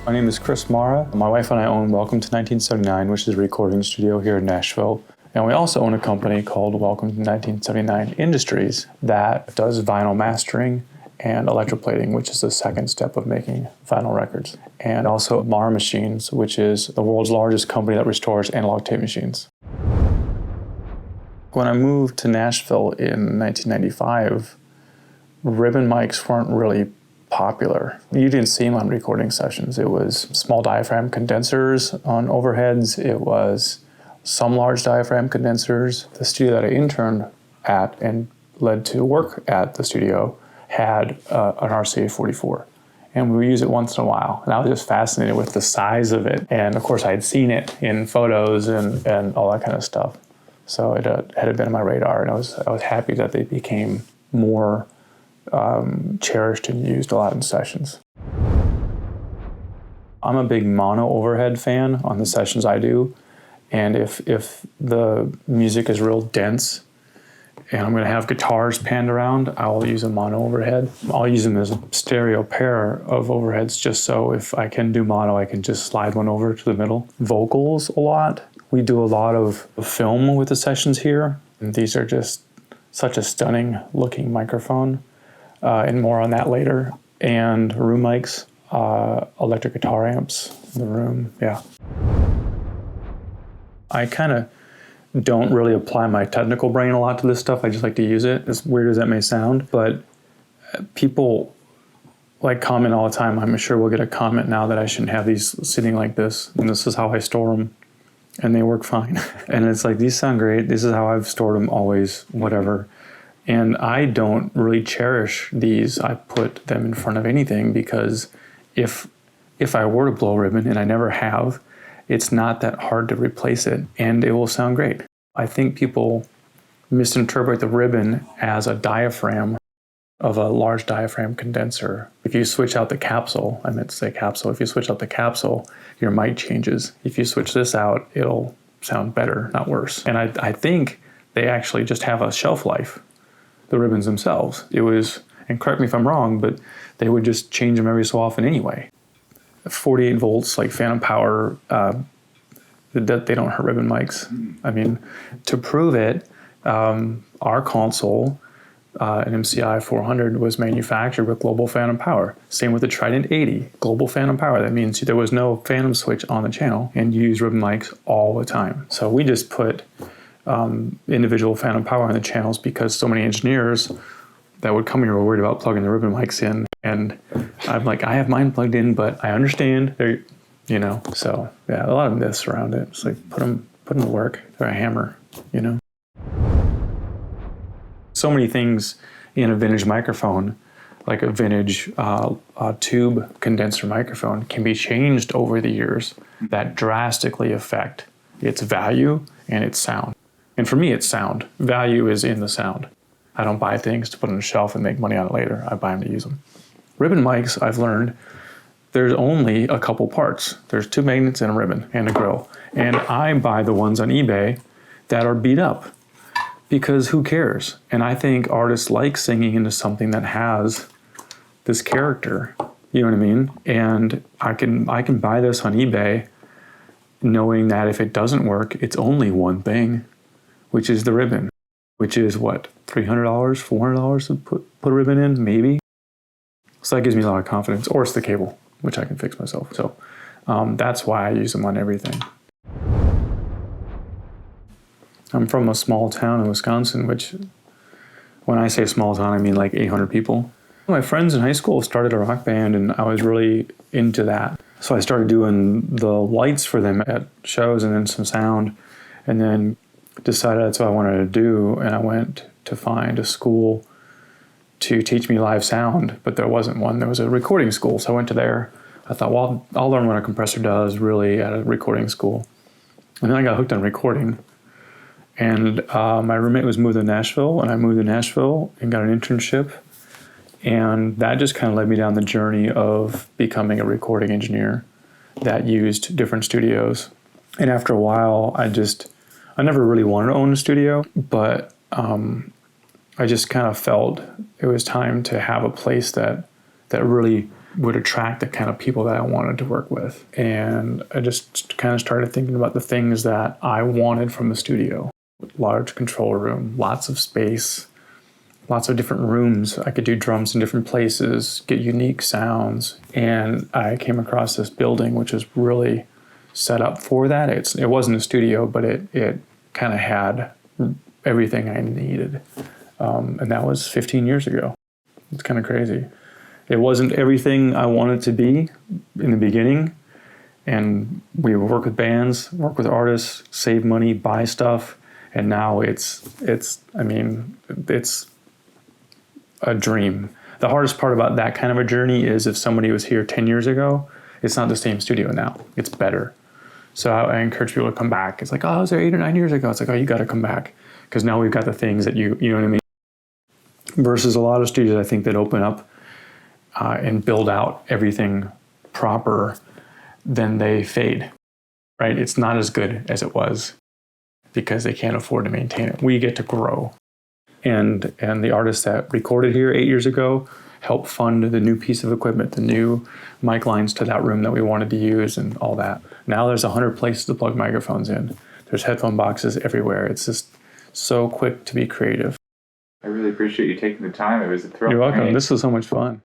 My name is Chris Mara. My wife and I own Welcome to 1979, which is a recording studio here in Nashville. And we also own a company called Welcome to 1979 Industries that does vinyl mastering and electroplating, which is the second step of making vinyl records. And also Mara Machines, which is the world's largest company that restores analog tape machines. When I moved to Nashville in 1995, ribbon mics weren't really popular. You didn't see them on recording sessions. It was small diaphragm condensers on overheads. It was some large diaphragm condensers. The studio that I interned at and led to work at the studio had an RCA 44. And we would use it once in a while. And I was just fascinated with the size of it. And of course I had seen it in photos and all that kind of stuff. So it had been on my radar, and I was happy that they became more cherished and used a lot in sessions. I'm a big mono overhead fan on the sessions I do, and if the music is real dense and I'm going to have guitars panned around, I'll use a mono overhead. I'll use them as a stereo pair of overheads just so if I can do mono, I can just slide one over to the middle. Vocals a lot. We do a lot of film with the sessions here, and these are just such a stunning looking microphone, and more on that later. And room mics, electric guitar amps in the room, yeah. I kind of don't really apply my technical brain a lot to this stuff. I just like to use it, as weird as that may sound, but people like comment all the time. I'm sure we'll get a comment now that I shouldn't have these sitting like this, and this is how I store them. And they work fine. And it's like, these sound great. This is how I've stored them always, whatever. And I don't really cherish these. I put them in front of anything because if I were to blow a ribbon, and I never have, it's not that hard to replace it and it will sound great. I think people misinterpret the ribbon as a diaphragm of a large diaphragm condenser. If you switch out the capsule, I meant to say capsule, if you switch out the capsule, your mic changes. If you switch this out, it'll sound better, not worse. And I think they actually just have a shelf life, the ribbons themselves. It was, and correct me if I'm wrong, but they would just change them every so often anyway. 48 volts, like phantom power, they don't hurt ribbon mics. I mean, to prove it, our console, an MCI 400 was manufactured with global phantom power. Same with the Trident 80, global phantom power. That means there was no phantom switch on the channel, and you use ribbon mics all the time. So we just put individual phantom power on the channels because so many engineers that would come here were worried about plugging the ribbon mics in. And I'm like, I have mine plugged in, but I understand they're, you know, so yeah, a lot of myths around it. It's like, put them to work. They're a hammer, you know. So many things in a vintage microphone, like a vintage tube condenser microphone, can be changed over the years that drastically affect its value and its sound. And for me, it's sound. Value is in the sound. I don't buy things to put on a shelf and make money on it later. I buy them to use them. Ribbon mics, I've learned, there's only a couple parts. There's two magnets and a ribbon and a grill. And I buy the ones on eBay that are beat up, because who cares? And I think artists like singing into something that has this character, you know what I mean? And I can buy this on eBay knowing that if it doesn't work, it's only one thing, which is the ribbon, which is what, $300, $400 to put a ribbon in, maybe? So that gives me a lot of confidence. Or it's the cable, which I can fix myself. So that's why I use them on everything. I'm from a small town in Wisconsin, which, when I say small town, I mean like 800 people. My friends in high school started a rock band, and I was really into that. So I started doing the lights for them at shows and then some sound, and then decided that's what I wanted to do. And I went to find a school to teach me live sound, but there wasn't one. There was a recording school, so I went to there. I thought, well, I'll learn what a compressor does really at a recording school. And then I got hooked on recording. And my roommate was moved to Nashville, and I moved to Nashville and got an internship. And that just kind of led me down the journey of becoming a recording engineer that used different studios. And after a while, I never really wanted to own a studio, but I just kind of felt it was time to have a place that that really would attract the kind of people that I wanted to work with. And I just kind of started thinking about the things that I wanted from the studio. Large control room, lots of space, lots of different rooms. I could do drums in different places, get unique sounds. And I came across this building, which is really set up for that. It wasn't a studio, but it kind of had everything I needed. And that was 15 years ago. It's kind of crazy. It wasn't everything I wanted to be in the beginning. And we work with bands, work with artists, save money, buy stuff. And now it's a dream. The hardest part about that kind of a journey is if somebody was here 10 years ago, it's not the same studio now. It's better. So I encourage people to come back. It's like, oh, I was there 8 or 9 years ago. It's like, oh, you got to come back. Because now we've got the things that you know what I mean? Versus a lot of studios, I think, that open up and build out everything proper, then they fade, right? It's not as good as it was because they can't afford to maintain it. We get to grow. And the artists that recorded here 8 years ago helped fund the new piece of equipment, the new mic lines to that room that we wanted to use and all that. Now there's 100 places to plug microphones in. There's headphone boxes everywhere. It's just so quick to be creative. I really appreciate you taking the time. It was a thrill. You're welcome. This was so much fun.